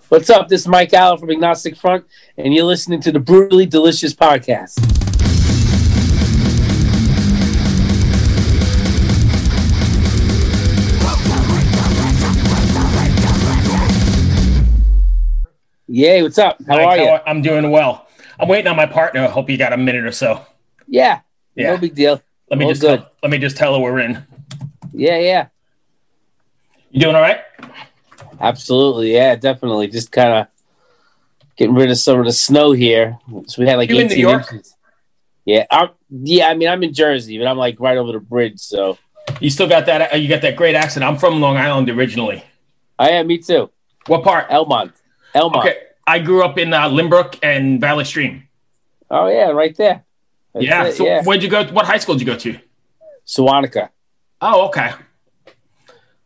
What's up? This is Mike Gallo from Agnostic Front, and you're listening to the Brutally Delicious Podcast. Yay, what's up? How are you? I'm doing well. I'm waiting on my partner. I hope you got a minute or so. Yeah. No big deal. Let me just tell her we're in. Yeah. You doing all right? Absolutely, yeah, definitely. Just kind of getting rid of some of the snow here. So we had like 18 in New York? inches. Yeah, I'm in Jersey, but I'm like right over the bridge. So you still got that? You got that great accent. I'm from Long Island originally. I am. Me too. What part? Elmont. Okay, I grew up in Lynbrook and Valley Stream. Oh yeah, right there. That's it, so where'd you go? What high school did you go to? Sewanaka. Oh, okay.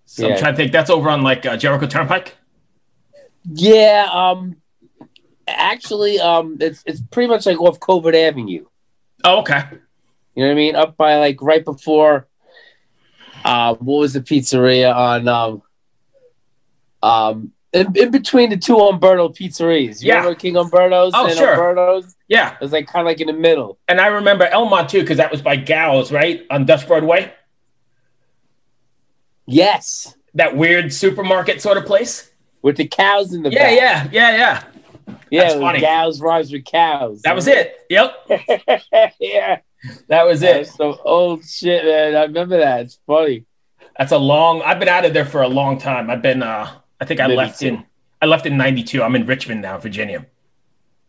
So I'm trying to think. That's over on like Jericho Turnpike. Yeah. Actually, it's pretty much like off Covert Avenue. Oh, okay. You know what I mean? Up by like right before. What was the pizzeria on? In between the two Umberto pizzerias. You remember King Umberto's and sure. Umberto's? Yeah. It was like kind of like in the middle. And I remember Elmont too, because that was by Gallo's, right? On Dutch Broadway. Yes. That weird supermarket sort of place. With the cows in the back. Yeah. Yeah, that's funny. Cows rhymes with cows. That was it. Yep. Yeah. That was it. Some old shit, man. I remember that. It's funny. I've been out of there for a long time. I've been, I think I left in 92. I'm in Richmond now, Virginia.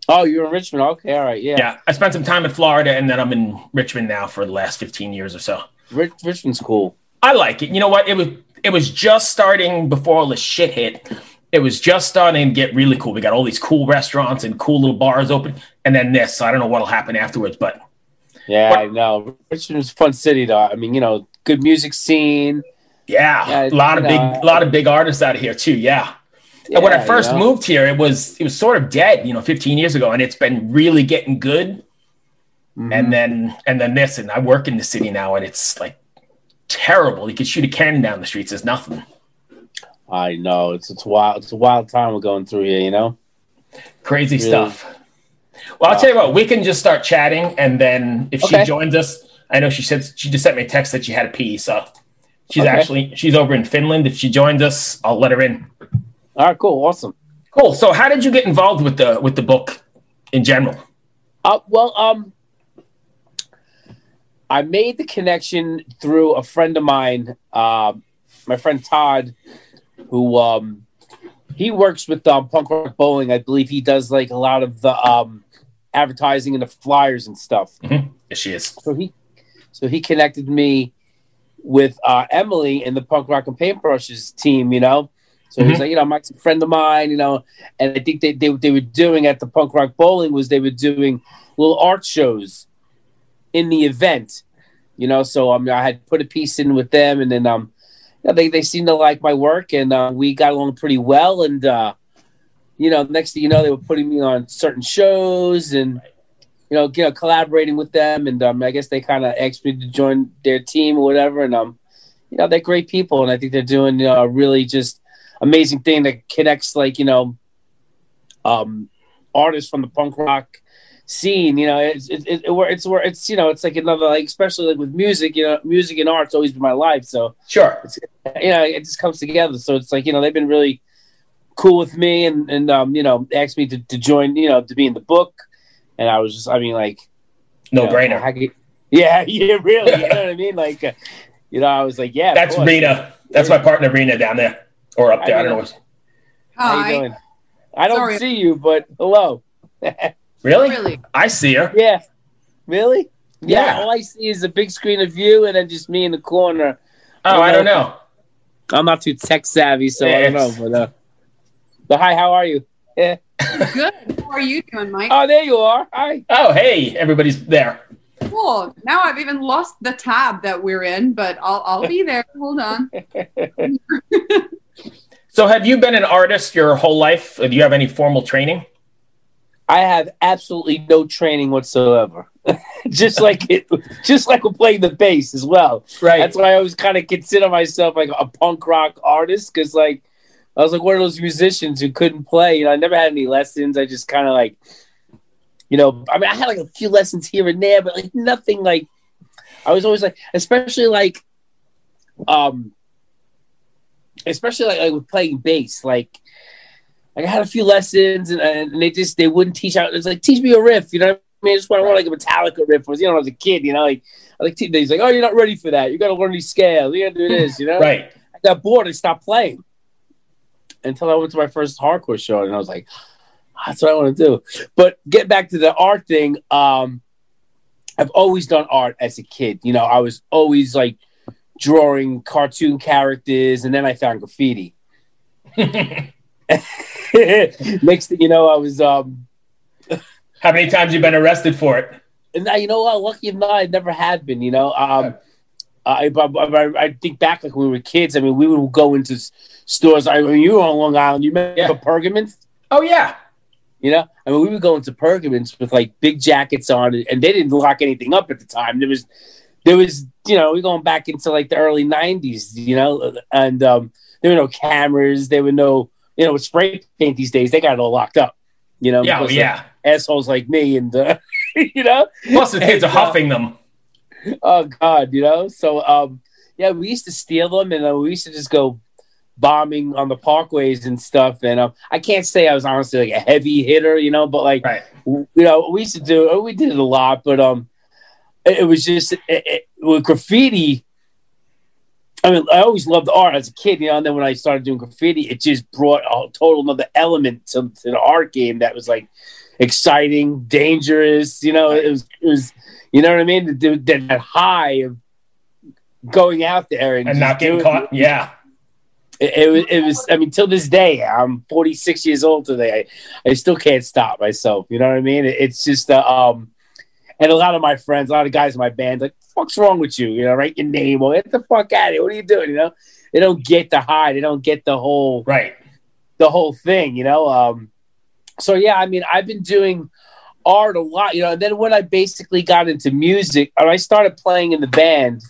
Oh, you're in Richmond. Okay. All right. Yeah. Yeah. I spent some time in Florida and then I'm in Richmond now for the last 15 years or so. Richmond's cool. I like it. You know what? It was just starting before all this shit hit. It was just starting to get really cool. We got all these cool restaurants and cool little bars open. And then this. So I don't know what'll happen afterwards, but. Yeah, I know. Richmond's a fun city, though. I mean, good music scene. Yeah, a lot of big artists out of here too. Yeah. And when I first moved here, it was sort of dead, 15 years ago, and it's been really getting good. Mm-hmm. And then this, and I work in the city now, and it's like terrible. You could shoot a cannon down the streets. There's nothing. I know it's wild. It's a wild time we're going through here. Crazy stuff. Well, I'll tell you what. We can just start chatting, and then if she joins us, I know she just sent me a text that she had a pee, so. She's over in Finland. If she joins us, I'll let her in. All right, cool. Awesome. Cool. So how did you get involved with the book in general? I made the connection through a friend of mine, my friend Todd, who he works with Punk Rock Bowling. I believe he does like a lot of the advertising and the flyers and stuff. Mm-hmm. Yes, she is. So he connected me with Emily in the Punk Rock and Paintbrushes team, So he's like, Mike's a friend of mine, and I think they were doing at the Punk Rock Bowling was they were doing little art shows in the event, So I had put a piece in with them, and then they seemed to like my work, and we got along pretty well, and next thing you know, they were putting me on certain shows and. Collaborating with them, and I guess they kind of asked me to join their team or whatever. And they're great people, and I think they're doing a really just amazing thing that connects artists from the punk rock scene. It's like another especially like with music. Music and art's always been my life. So sure, it just comes together. So it's like they've been really cool with me, and asked me to join. To be in the book. And I was just, no brainer. Yeah, really. You know what I mean? I was like, yeah. That's Rena. That's my partner, Rena, down there or up there. I don't know. How you doing? I don't see you, but hello. Really? I see her. Yeah. Really? Yeah. All I see is a big screen of you and then just me in the corner. I don't know. I'm not too tech savvy, so I don't know. But hi, how are you? Yeah. Good. How are you doing, Mike? Oh, there you are. Hi. Oh, hey, everybody's there. Cool. Now I've even lost the tab that we're in, but I'll be there. Hold on. So have you been an artist your whole life? Do you have any formal training? I have absolutely no training whatsoever. just like we're playing the bass as well. Right. That's why I always kind of consider myself like a punk rock artist because I was like one of those musicians who couldn't play. You know, I never had any lessons. I just kind of like, you know, I mean, I had like a few lessons here and there, but like nothing like. I was always like, especially like with playing bass. Like I had a few lessons, and they wouldn't teach out. It's like, teach me a riff. You know what I mean? I just want like a Metallica riff. Was, you know, when I was a kid. You know, like he's like, oh, you're not ready for that. You got to learn these scales. You got to do this. You know, right? I got bored. I stopped playing until I went to my first hardcore show, and I was like, that's what I want to do. But get back to the art thing. I've always done art as a kid. You know, I was always like drawing cartoon characters, and then I found graffiti. Next thing you know, I was. How many times you been arrested for it? And now, you know what? Lucky enough, I never had been. You know, I think back like when we were kids. I mean, we would go into stores. I mean, you were on Long Island. You remember Pergaments? Oh yeah. You know, I mean, we would go into Pergaments with like big jackets on, and they didn't lock anything up at the time. There was, you know, we're going back into like the early '90s, you know, and there were no cameras, there were no, you know, with spray paint these days, they got it all locked up, you know. Yeah. Assholes like me, and you know, plus the kids are huffing them. Oh God, you know. So yeah, we used to steal them, and we used to just go bombing on the parkways and stuff. And I can't say I was honestly like a heavy hitter, you know, but like, you know, we did it a lot, but it was just with graffiti. I mean, I always loved art as a kid, you know, and then when I started doing graffiti, it just brought a total another element to the art game that was like exciting, dangerous, you know. It was, you know what I mean? That high of going out there and not getting caught. Yeah. It was. I mean, till this day, I'm 46 years old today. I still can't stop myself. You know what I mean? It's just and a lot of my friends, a lot of guys in my band, like, "What's wrong with you?" You know, write your name or get the fuck out of here. What are you doing? You know, they don't get the high. They don't get the whole thing. You know. So yeah, I mean, I've been doing art a lot. You know, and then when I basically got into music, and I started playing in the band,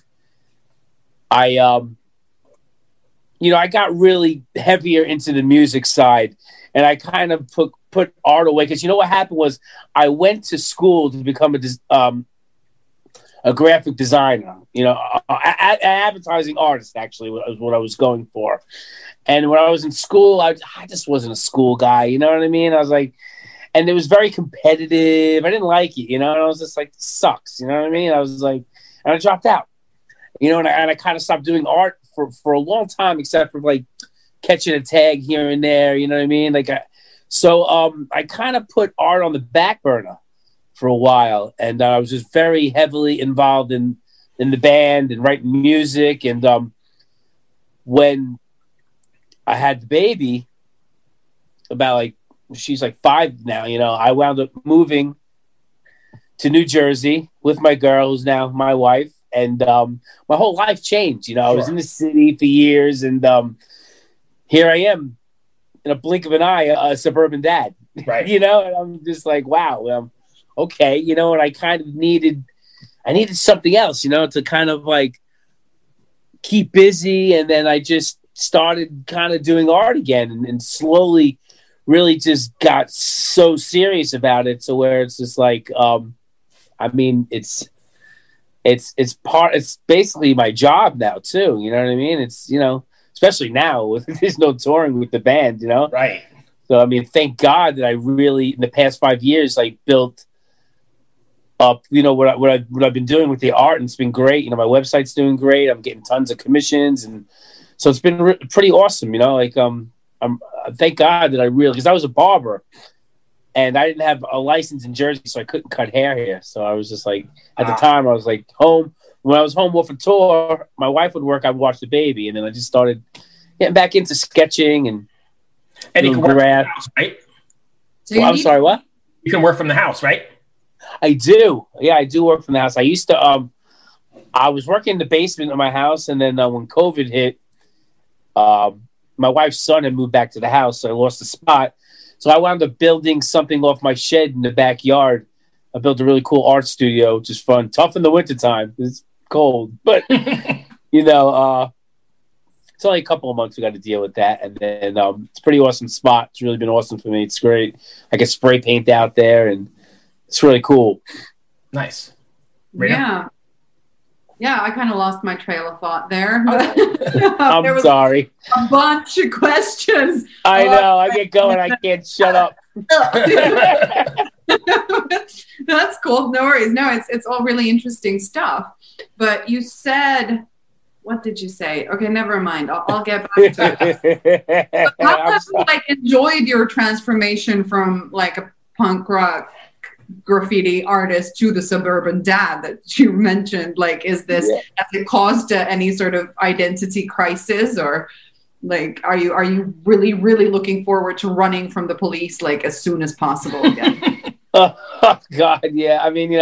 you know, I got really heavier into the music side, and I kind of put art away, because you know what happened was I went to school to become a graphic designer, you know, an advertising artist actually was what I was going for. And when I was in school, I just wasn't a school guy, you know what I mean? I was like, and it was very competitive. I didn't like it, you know, and I was just like, sucks, you know what I mean? I was like, and I dropped out, you know, and I kind of stopped doing art for a long time, except for like catching a tag here and there, you know what I mean? Like, I kind of put art on the back burner for a while, and I was just very heavily involved in the band and writing music. And when I had the baby, about like, she's like 5 now, you know, I wound up moving to New Jersey with my girl, who's now my wife. And my whole life changed. You know, I was in the city for years, and here I am in a blink of an eye, a suburban dad. Right. You know, and I'm just like, wow, okay. You know, and I kind of needed something else, you know, to kind of like keep busy. And then I just started kind of doing art again, and slowly really just got so serious about it, to where it's just like, I mean, it's basically my job now too. You know what I mean? It's, you know, especially now with there's no touring with the band, you know? Right. So, I mean, thank God that I really, in the past 5 years, like built up, you know, what I've been doing with the art, and it's been great. You know, my website's doing great. I'm getting tons of commissions, and so it's been pretty awesome. You know, like thank God that I really, because I was a barber, and I didn't have a license in Jersey, so I couldn't cut hair here. So I was just like, at the time, I was like home. When I was home off a tour, my wife would work, I would watch the baby, and then I just started getting back into sketching and you can work from the house, right? So I'm sorry, what? You can work from the house, right? I do. Yeah, I do work from the house. I used to. I was working in the basement of my house, and then when COVID hit, my wife's son had moved back to the house, so I lost the spot. So I wound up building something off my shed in the backyard. I built a really cool art studio, which is fun. Tough in the wintertime. It's cold. But, you know, it's only a couple of months we got to deal with that, and then it's a pretty awesome spot. It's really been awesome for me. It's great. I can spray paint out there, and it's really cool. Nice. Rita? Yeah, I kind of lost my trail of thought there. I'm sorry. A bunch of questions. I know. I get going. I can't shut up. That's cool. No worries. No, it's all really interesting stuff. But you said, what did you say? Okay, never mind. I'll get back to it. But how have you enjoyed your transformation from like a punk rock graffiti artist to the suburban dad that you mentioned? Like, has it caused any sort of identity crisis, or like are you really looking forward to running from the police like as soon as possible again? Oh God, yeah. I mean,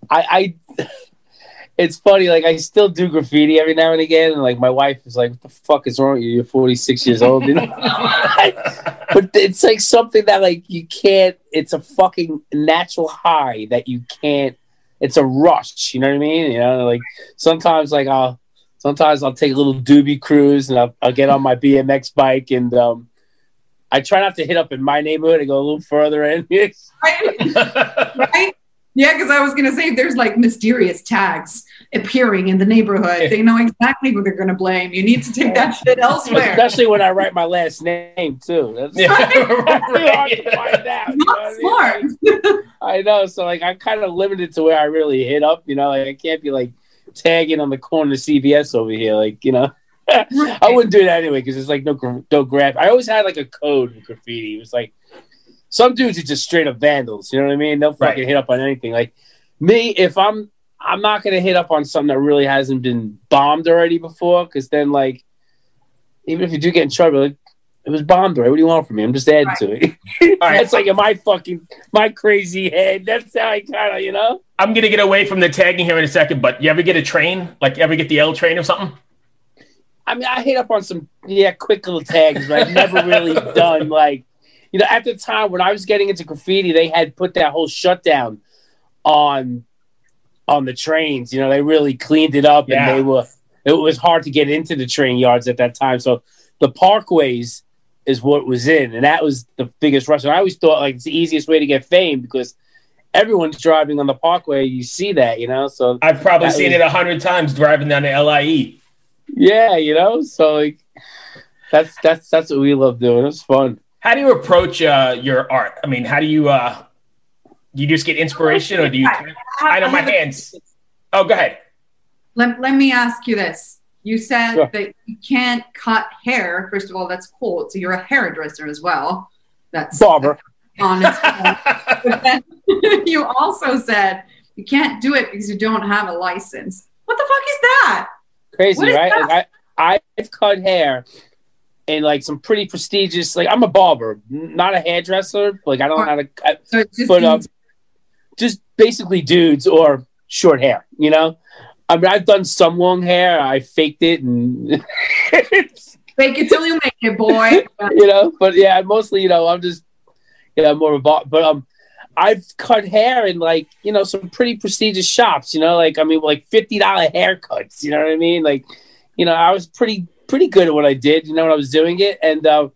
I it's funny, like I still do graffiti every now and again, and like my wife is like, "What the fuck is wrong with you? You're 46 years old." But it's like something that like you can't. It's a fucking natural high that you can't. It's a rush. You know what I mean? Like sometimes like I'll take a little doobie cruise, and I'll get on my BMX bike, and I try not to hit up in my neighborhood. I go a little further in. Right? Yeah, because I was going to say, there's like mysterious tags appearing in the neighborhood. They know exactly who they're going to blame. You need to take that shit elsewhere. Especially when I write my last name, too. That's really hard to find out. Not smart. I know. So, like, I'm kind of limited to where I really hit up. Like, I can't be, like, tagging on the corner of CVS over here. Like, I wouldn't do that anyway because it's, like, no grab. I always had, like, a code with graffiti. It was, like, some dudes are just straight up vandals. You know what I mean? They'll fucking hit up on anything. Like me, if I'm not gonna hit up on something that really hasn't been bombed already before, because then like even if you do get in trouble, like, it was bombed already. What do you want from me? I'm just adding to it. It's like in my crazy head. That's how I kind of I'm gonna get away from the tagging here in a second, but you ever get a train? Like you ever get the L train or something? I mean, I hit up on some quick little tags, but I've never really done like. At the time when I was getting into graffiti, they had put that whole shutdown on the trains. They really cleaned it up, and it was hard to get into the train yards at that time. So the parkways is what was in, and that was the biggest rush. And I always thought like it's the easiest way to get fame because everyone's driving on the parkway. You see that, So I've probably seen it 100 times driving down the LIE. Yeah, so like that's what we love doing. It's fun. How do you approach your art? I mean, how do you you just get inspiration, or do you? I know my hands. Oh, go ahead. Let me ask you this. You said that you can't cut hair. First of all, that's cool. So you're a hairdresser as well. That's barber. Honest. But then you also said you can't do it because you don't have a license. What the fuck is that? Crazy, right? Like I've cut hair. And like some pretty prestigious, like I'm a barber, not a hairdresser. Like I don't know how to cut, but just basically dudes or short hair. I mean, I've done some long hair. I faked it and fake it till you make it, boy. But yeah, mostly, I'm just, more of a barber. But I've cut hair in like some pretty prestigious shops. Like I mean, like $50 haircuts. You know what I mean? Like, I was pretty good at what I did, when I was doing it. And I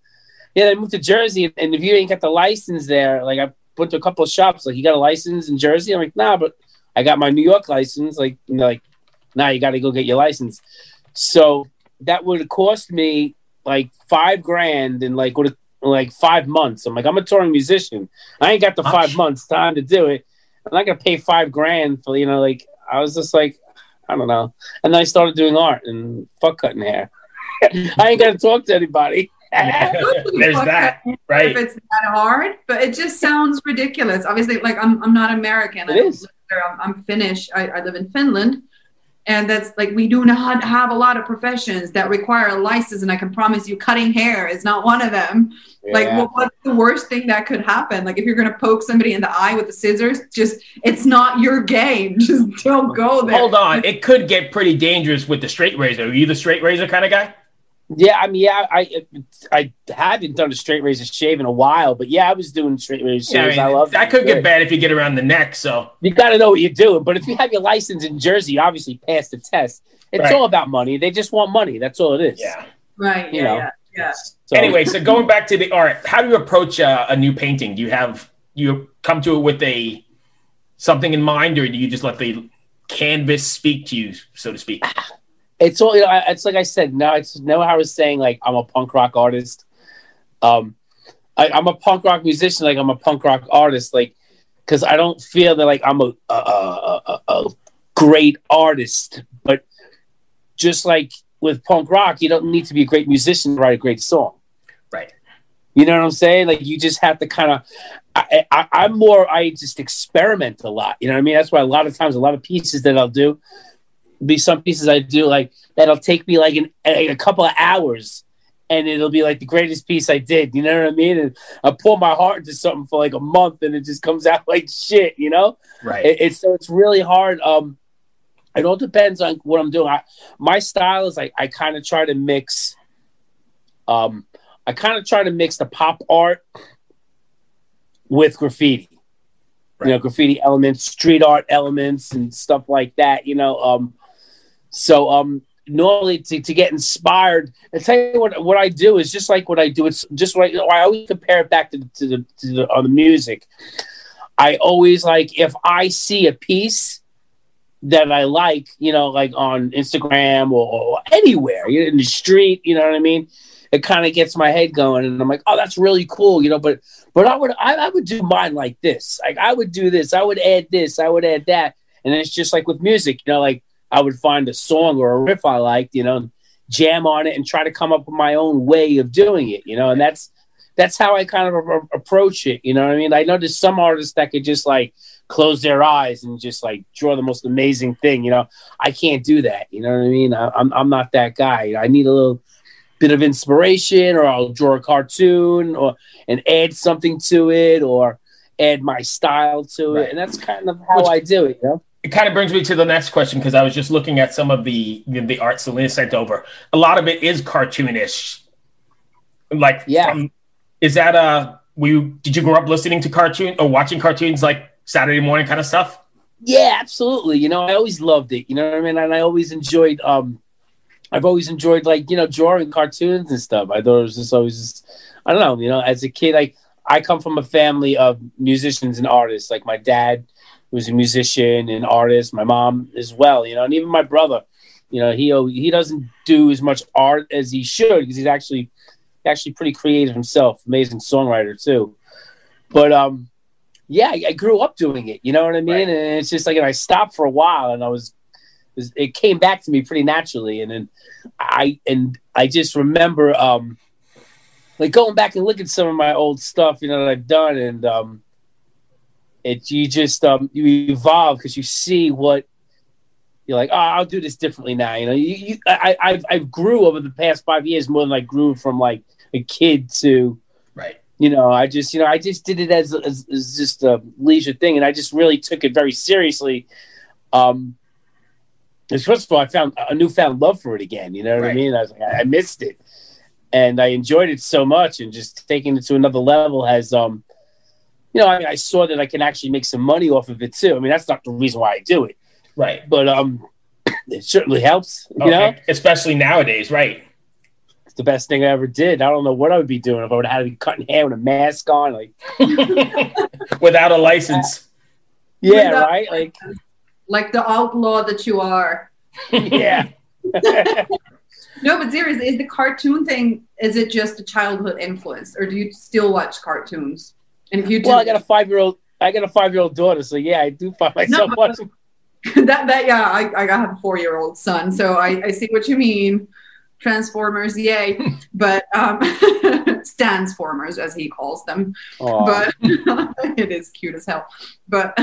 moved to Jersey, and if you ain't got the license there, like I went to a couple of shops, like you got a license in Jersey? I'm like, nah, but I got my New York license. Like, nah, you got to go get your license. So that would have cost me like $5,000 in like 5 months. I'm like, I'm a touring musician. I ain't got the 5 months time to do it. I'm not gonna pay $5,000 for like. I was just like, I don't know. And then I started doing art and fuck cutting hair. I ain't gonna talk to anybody. There's that, right? If it's that hard, but it just sounds ridiculous. Obviously, like I'm not American. I'm Finnish. I live in Finland, and that's like we do not have a lot of professions that require a license. And I can promise you, cutting hair is not one of them. Yeah. Like, what's the worst thing that could happen? Like, if you're gonna poke somebody in the eye with the scissors, it's not your game. Just don't go there. Hold on, it could get pretty dangerous with the straight razor. Are you the straight razor kind of guy? Yeah, I mean, I haven't done a straight razor shave in a while, but yeah, I was doing straight razor shaves. I love that. Could get bad if you get around the neck. So you got to know what you're doing. But if you have your license in Jersey, you obviously pass the test. It's all about money. They just want money. That's all it is. Yeah. Right. Yeah. So, anyway, so going back to the art, how do you approach a new painting? Do you come to it with something in mind, or do you just let the canvas speak to you, so to speak? It's all, it's like I said, now I was saying, like, I'm a punk rock artist. I'm a punk rock musician, like I'm a punk rock artist, like, because I don't feel that like I'm a great artist, but just like with punk rock, you don't need to be a great musician to write a great song. Right. You know what I'm saying? Like, you just have to kind of, I just experiment a lot. You know what I mean? That's why a lot of times, a lot of pieces that I'll do, be some pieces I do, like, that'll take me like a couple of hours, and it'll be like the greatest piece I did. You know what I mean? And I pour my heart into something for like a month, and it just comes out like shit, you know? Right. It's really hard. It all depends on what I'm doing. My style is like, I kind of try to mix the pop art with graffiti. Right. You know, graffiti elements, street art elements, and stuff like that, you know? Normally to get inspired, I tell you what I do is just like what I do. It's just like, I always compare it back to the music. I always, like, if I see a piece that I like, you know, like on Instagram or anywhere, you know, in the street, you know what I mean? It kind of gets my head going, and I'm like, oh, that's really cool, you know. But I would do mine like this. Like, I would do this. I would add this. I would add that. And it's just like with music, you know, like, I would find a song or a riff I liked, you know, jam on it and try to come up with my own way of doing it, you know. And that's how I kind of approach it, you know what I mean? I know there's some artists that could just like close their eyes and just like draw the most amazing thing, you know. I can't do that, you know what I mean? I'm not that guy. I need a little bit of inspiration, or I'll draw a cartoon and add something to it, or add my style to it. And that's kind of how I do it, you know. It kind of brings me to the next question, because I was just looking at some of the art Selena sent over. A lot of it is cartoonish. Like, is that did you grow up listening to cartoon or watching cartoons like Saturday morning kind of stuff? Yeah, absolutely. You know, I always loved it. You know what I mean? And I always enjoyed. I've always enjoyed, like, you know, drawing cartoons and stuff. I thought it was just always, I don't know. You know, as a kid, like, I come from a family of musicians and artists. Like, my dad was a musician and artist, my mom as well, you know, and even my brother, you know, he doesn't do as much art as he should, because he's actually pretty creative himself, amazing songwriter too. But I grew up doing it, you know what I mean? Right. And it's just like, and I stopped for a while, and it came back to me pretty naturally, and then I just remember like going back and looking at some of my old stuff, you know, that I've done, and you evolve, because you see what you're like. Oh, I'll do this differently now. You know, I've grew over the past 5 years more than I grew from like a kid to, right. You know, I just did it as just a leisure thing, and I just really took it very seriously. First of all, I found a newfound love for it again. You know what I mean? I was like, I missed it, and I enjoyed it so much, and just taking it to another level has you know, I mean, I saw that I can actually make some money off of it too. I mean, that's not the reason why I do it, right? But it certainly helps. You know, especially nowadays, right? It's the best thing I ever did. I don't know what I would be doing if I would have had to be cutting hair with a mask on, like without a license. Yeah, right. Like the outlaw that you are. Yeah. No, but seriously, is the cartoon thing? Is it just a childhood influence, or do you still watch cartoons? And if you do, well, I got a 5-year-old daughter, so yeah, I do find myself watching. I have a 4-year-old son, so I see what you mean. Transformers, yay! But Stansformers, as he calls them. Aww. But it is cute as hell. But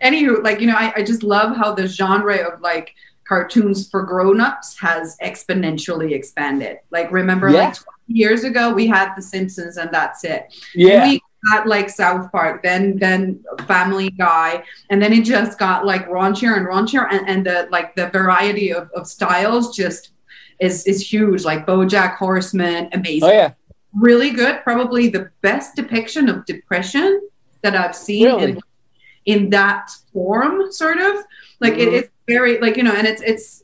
anywho, like, you know, I just love how the genre of like cartoons for grown-ups has exponentially expanded. Like, remember, like 20 years ago, we had The Simpsons, and that's it. Yeah. At like South Park, then Family Guy, and then it just got like raunchier and raunchier, and the variety of styles just is huge. Like BoJack Horseman, amazing. Oh yeah, really good. Probably the best depiction of depression that I've seen in that form, sort of. Like it's very, like, you know, and it's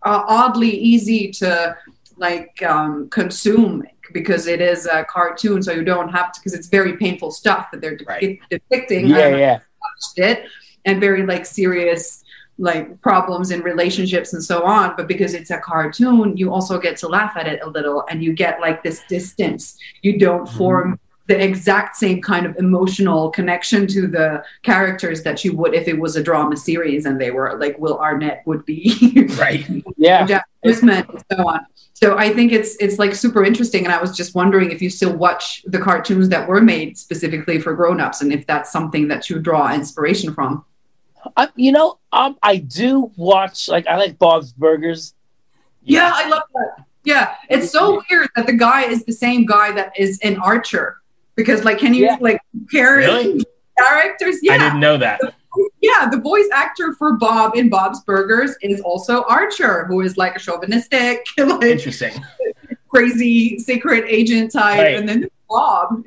oddly easy to like consume because it is a cartoon, so you don't have to, because it's very painful stuff that they're depicting. Yeah. Watched it, and very like serious like problems in relationships and so on, but because it's a cartoon, you also get to laugh at it a little, and you get like this distance. You don't form the exact same kind of emotional connection to the characters that you would if it was a drama series and they were like Will Arnett would be right. Jack Wisman and so on. So I think it's like super interesting, and I was just wondering if you still watch the cartoons that were made specifically for grown-ups, and if that's something that you draw inspiration from. I do watch, like, I like Bob's Burgers. Yeah, I love that. Yeah, it's so weird that the guy is the same guy that is in Archer, because like, can you like compare characters? Yeah, I didn't know that. The voice actor for Bob in Bob's Burgers is also Archer, who is like a chauvinistic, like, interesting, crazy secret agent type, right. And then Bob,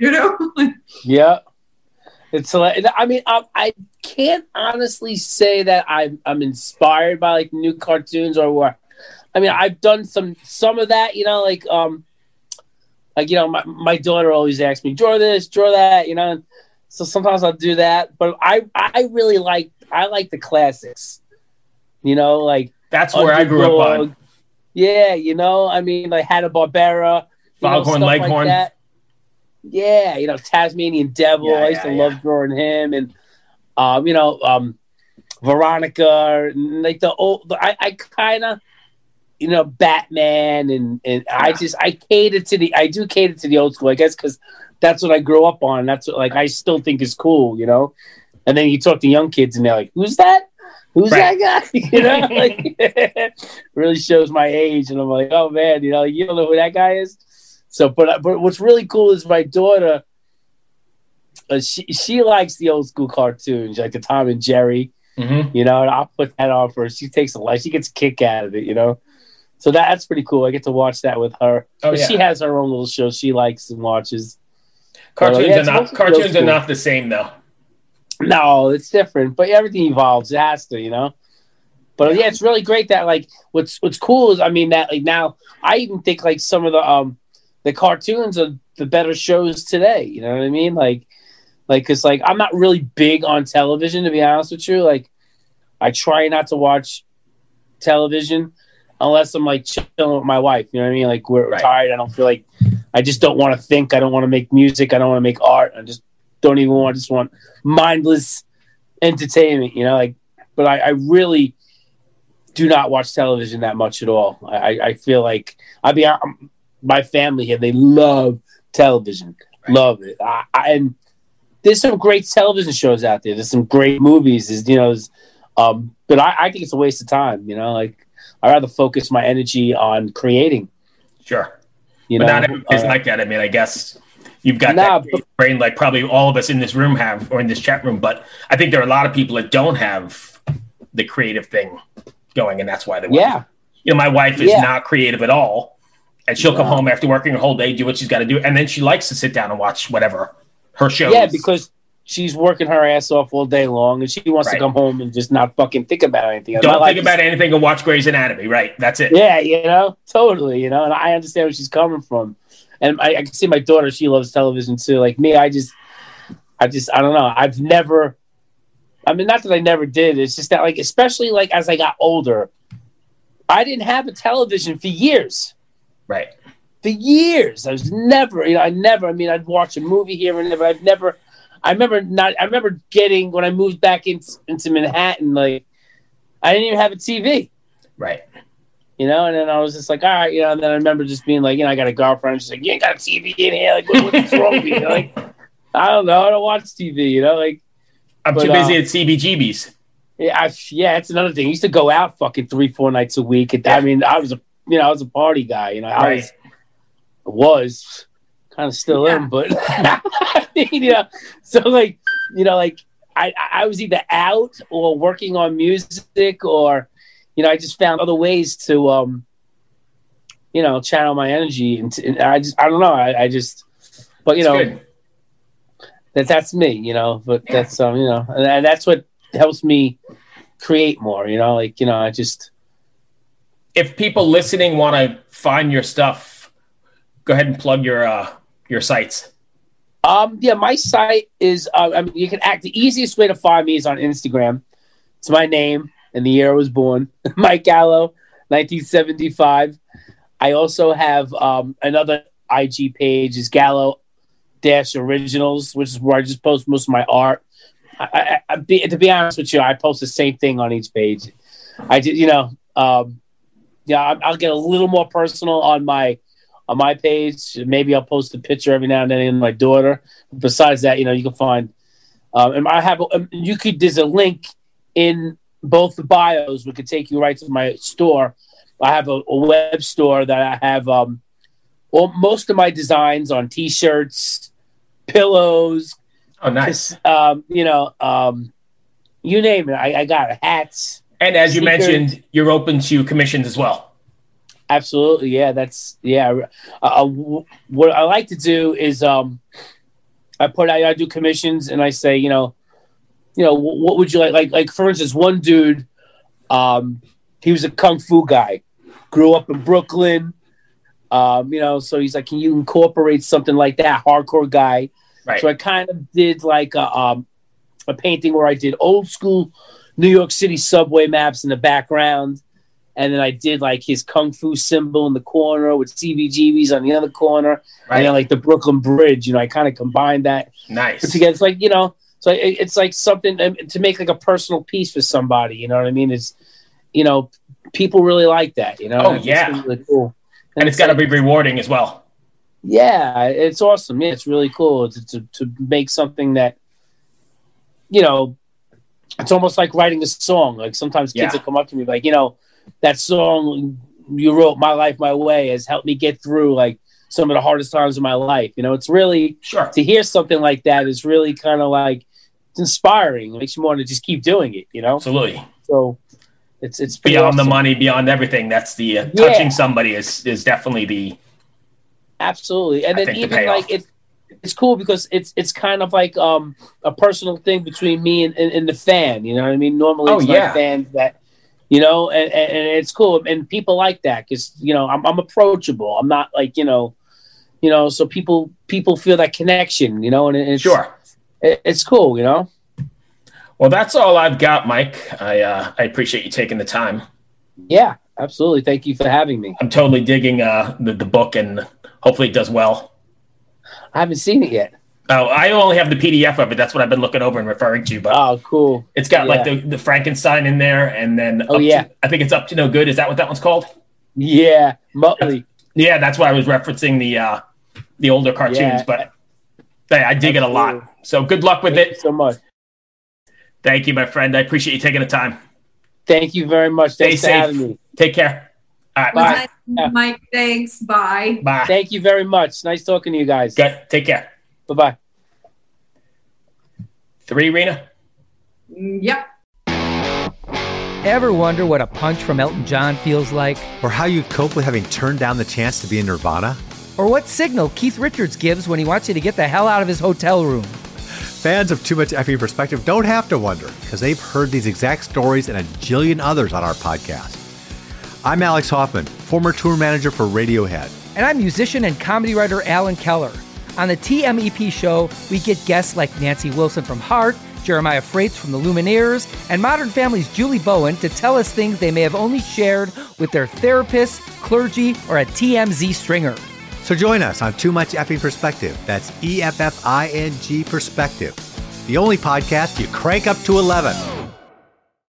Yeah. It's, I mean, I can't honestly say that I'm inspired by like new cartoons or what. I mean, I've done some of that, my daughter always asks me, draw this, draw that, so sometimes I'll do that. But I really like the classics, like that's where I grew up on. Yeah, I mean, like Hanna-Barbera, Foghorn Leghorn. Like yeah, Tasmanian Devil. I used to love drawing him, and Veronica, and like the old. I kind of, Batman, and I cater to the old school, I guess, because that's what I grew up on. That's what, like, I still think is cool, And then you talk to young kids, and they're like, "Who's that? Who's that guy?" Like, really shows my age, and I'm like, "Oh man, you don't know who that guy is." So, but what's really cool is my daughter. She likes the old school cartoons, like the Tom and Jerry. Mm-hmm. And I'll put that on for her. She takes she gets a kick out of it, So that's pretty cool. I get to watch that with her. Oh, yeah. She has her own little show she likes and watches. Cartoons are not the same though. No, it's different. But everything evolves. It has to, But yeah, it's really great that like what's cool is, I mean, that like now I even think like some of the cartoons are the better shows today. You know what I mean? Like, cause like I'm not really big on television, to be honest with you. Like, I try not to watch television unless I'm like chilling with my wife. You know what I mean? Like, we're tired. I don't feel like, I just don't want to think. I don't want to make music. I don't want to make art. I just don't even want. I just want mindless entertainment. But I really do not watch television that much at all. I feel like my family here, they love television, love it. And there's some great television shows out there. There's some great movies. But I think it's a waste of time. Like, I'd rather focus my energy on creating. Sure. But not everybody's like that. I mean, I guess you've got that brain, like probably all of us in this room have, or in this chat room. But I think there are a lot of people that don't have the creative thing going, and that's why they want to. My wife is not creative at all, and she'll come home after working a whole day, do what she's got to do, and then she likes to sit down and watch whatever her shows. Yeah, because she's working her ass off all day long, and she wants to come home and just not fucking think about anything. Don't think about anything and watch Grey's Anatomy, right? That's it. Yeah, totally, and I understand where she's coming from. And I can see my daughter, she loves television too. Like me, I don't know. I've never, I mean, not that I never did. It's just that, like, especially like as I got older, I didn't have a television for years. Right. For years. I was never, I'd watch a movie here and there, but I remember getting, when I moved back into Manhattan, like, I didn't even have a TV. Right. And then I was just like, all right, and then I remember just being like, I got a girlfriend. She's like, you ain't got a TV in here. Like, what's wrong with you? Like, I don't know. I don't watch TV, like. I'm too busy at CBGB's. Yeah, that's another thing. I used to go out fucking 3-4 nights a week. I mean, I was a party guy, I was kind of still am, but so like, I was either out or working on music, or I just found other ways to channel my energy, and I don't know, but that's me, but that's and that's what helps me create more, I just if people listening want to find your stuff, go ahead and plug your sites. My site is, you can the easiest way to find me is on Instagram. It's my name and the year I was born, Mike Gallo, 1975. I also have another IG page is Gallo-Originals, which is where I just post most of my art. To be honest with you, I post the same thing on each page. I did, I'll get a little more personal on my page. Maybe I'll post a picture every now and then of my daughter. Besides that, you can find, and I have, there's a link in both the bios, which could take you right to my store. I have a web store that I have most of my designs on T-shirts, pillows. Oh, nice. You name it. I got hats. And as you mentioned, you're open to commissions as well. Absolutely. Yeah, what I like to do is I do commissions and I say, what would you like? Like for instance, one dude, he was a kung fu guy, grew up in Brooklyn. So he's like, can you incorporate something like that? Hardcore guy. Right. So I kind of did like a painting where I did old school New York City subway maps in the background. And then I did like his kung fu symbol in the corner with CBGBs on the other corner. Right. And then like the Brooklyn Bridge, I kind of combined that. Nice. Put together. It's like, so it's like something to make like a personal piece for somebody. You know what I mean? It's, people really like that, Oh, yeah. It's really cool. And it's got to be rewarding as well. Yeah, it's awesome. Yeah, it's really cool to make something that, it's almost like writing a song. Like sometimes kids will come up to me like, that song you wrote, My Life, My Way, has helped me get through like some of the hardest times of my life. It's really, to hear something like that is really kind of like, it's inspiring. It makes you want to just keep doing it, Absolutely. So it's beyond awesome. The money, beyond everything. That's the touching somebody is definitely the. Absolutely. And then even like it's cool because it's kind of like a personal thing between me and the fan, you know what I mean? Normally it's my fans that, and it's cool. And people like that because, I'm approachable. I'm not like, so people feel that connection, and it's it's cool, Well, that's all I've got, Mike. I appreciate you taking the time. Yeah, absolutely. Thank you for having me. I'm totally digging the book, and hopefully it does well. I haven't seen it yet. Oh, I only have the PDF of it. That's what I've been looking over and referring to. But cool. It's got like the Frankenstein in there, and then I think it's Up to No Good. Is that what that one's called? Yeah, Muttley. Yeah, that's why I was referencing the older cartoons. But I dig it a lot. So good luck with it. Thank you so much. Thank you, my friend. I appreciate you taking the time. Thank you very much. Thanks Stay for having me. Take care. All right. Bye. Mike, thanks. Bye. Bye. Thank you very much. Nice talking to you guys. Good. Take care. Bye-bye. 3, Rena? Yep. Ever wonder what a punch from Elton John feels like? Or how you'd cope with having turned down the chance to be in Nirvana? Or what signal Keith Richards gives when he wants you to get the hell out of his hotel room? Fans of Too Much Effing Perspective don't have to wonder, because they've heard these exact stories and a jillion others on our podcast. I'm Alex Hoffman, former tour manager for Radiohead. And I'm musician and comedy writer Alan Keller. On the TMEP show, we get guests like Nancy Wilson from Heart, Jeremiah Freites from the Lumineers, and Modern Family's Julie Bowen to tell us things they may have only shared with their therapist, clergy, or a TMZ stringer. So join us on Too Much Effing Perspective. That's EFFING Perspective. The only podcast you crank up to 11.